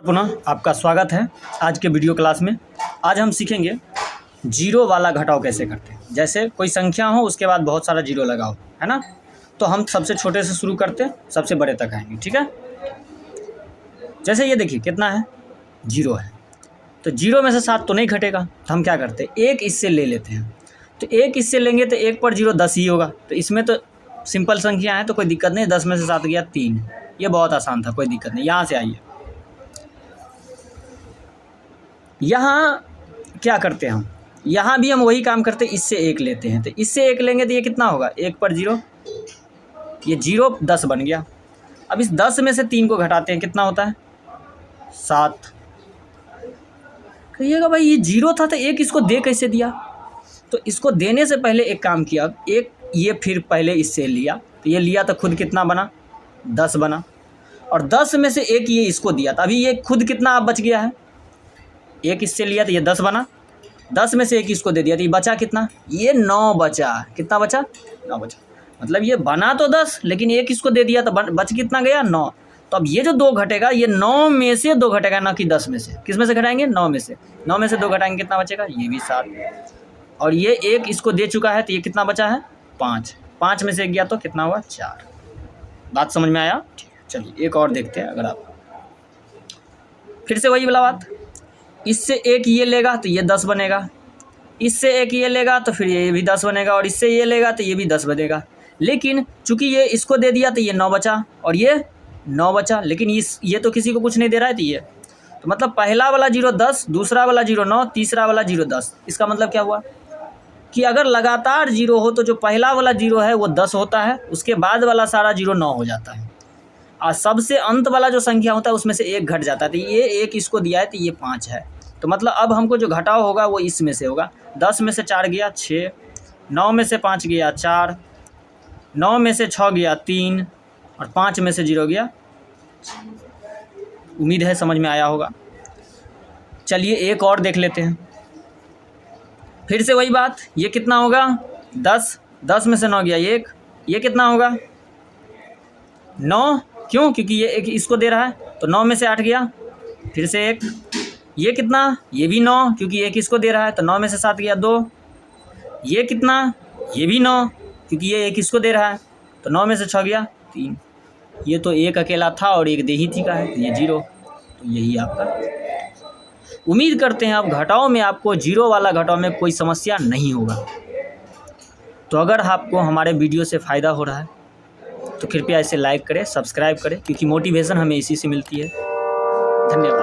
पुनः आपका स्वागत है आज के वीडियो क्लास में। आज हम सीखेंगे जीरो वाला घटाव कैसे करते हैं। जैसे कोई संख्या हो उसके बाद बहुत सारा जीरो लगाओ, है ना। तो हम सबसे छोटे से शुरू करते हैं, सबसे बड़े तक आएंगे, ठीक है। जैसे ये देखिए कितना है, जीरो है। तो जीरो में से 7 तो नहीं घटेगा, तो हम क्या करते हैं, एक इससे ले लेते हैं। तो एक इससे लेंगे तो 1 पर 0 10 ही होगा। तो इसमें तो सिंपल संख्या है तो कोई दिक्कत नहीं। 10 में से 7 गया 3, ये बहुत आसान था, कोई दिक्कत नहीं। यहाँ से आइए, यहाँ क्या करते हैं हम, यहाँ भी हम वही काम करते हैं, इससे 1 लेते हैं। तो इससे 1 लेंगे तो ये कितना होगा, 1 पर 0, ये 0 10 बन गया। अब इस 10 में से 3 को घटाते हैं, कितना होता है 7। कहिएगा भाई ये 0 था तो 1 इसको दे कैसे दिया। तो इसको देने से पहले एक काम किया, एक ये फिर पहले इससे लिया, तो ये लिया तो खुद कितना बना 10 बना, और 10 में से 1 ये इसको दिया। तो अभी ये खुद कितना अब बच गया है, 1 इससे लिया तो ये 10 बना, 10 में से 1 इसको दे दिया तो ये बचा कितना, ये 9 बचा। कितना बचा, 9 बचा। मतलब ये बना तो 10 लेकिन 1 इसको दे दिया तो बच कितना गया, 9। तो अब ये जो 2 घटेगा, ये 9 में से 2 घटेगा, ना कि 10 में से। किस में से घटाएंगे, 9 में से। 9 में से 2 घटाएंगे, कितना बचेगा, ये भी 7। और ये 1 इसको दे चुका है तो ये कितना बचा है 5। 5 में से 1 गया तो कितना हुआ 4। बात समझ में आया, ठीक है। चलिए एक और देखते हैं। अगर आप फिर से वही वाला बात, इससे 1 ये लेगा तो ये 10 बनेगा, इससे 1 ये लेगा तो फिर ये भी 10 बनेगा, और इससे ये लेगा तो ये भी 10 बनेगा। लेकिन चूंकि ये इसको दे दिया तो ये 9 बचा और ये 9 बचा, लेकिन ये तो किसी को कुछ नहीं दे रहा है। तो ये तो मतलब पहला वाला 0 10, दूसरा वाला 0 9, तीसरा वाला 0 10। इसका मतलब क्या हुआ कि अगर लगातार 0 हो तो जो पहला वाला 0 है वो 10 होता है, उसके बाद वाला सारा 0 9 हो जाता है, और सबसे अंत वाला जो संख्या होता है उसमें से 1 घट जाता है। तो ये 1 इसको दिया है तो ये 5 है। तो मतलब अब हमको जो घटाव होगा वो इसमें से होगा। 10 में से 4 गया 6, 9 में से 5 गया 4, 9 में से 6 गया 3, और 5 में से 0 गया। उम्मीद है समझ में आया होगा। चलिए एक और देख लेते हैं। फिर से वही बात, ये कितना होगा 10, 10 में से 9 गया 1, ये कितना होगा 9। क्यों, क्योंकि ये 1 इसको दे रहा है। तो 9 में से 8 गया, फिर से 1, ये कितना, ये भी 9, क्योंकि 1 इसको दे रहा है। तो 9 में से 7 गया 2, ये कितना, ये भी 9, क्योंकि ये 1 इसको दे रहा है। तो 9 में से 6 गया 3, ये तो 1 अकेला था और 1 दे ही थी का है, तो ये 0। तो यही आपका। उम्मीद करते हैं अब घटाव में आपको जीरो वाला घटाव में कोई समस्या नहीं होगा। तो अगर आपको हमारे वीडियो से फ़ायदा हो रहा है तो कृपया इसे लाइक करें, सब्सक्राइब करें, क्योंकि मोटिवेशन हमें इसी से मिलती है। धन्यवाद।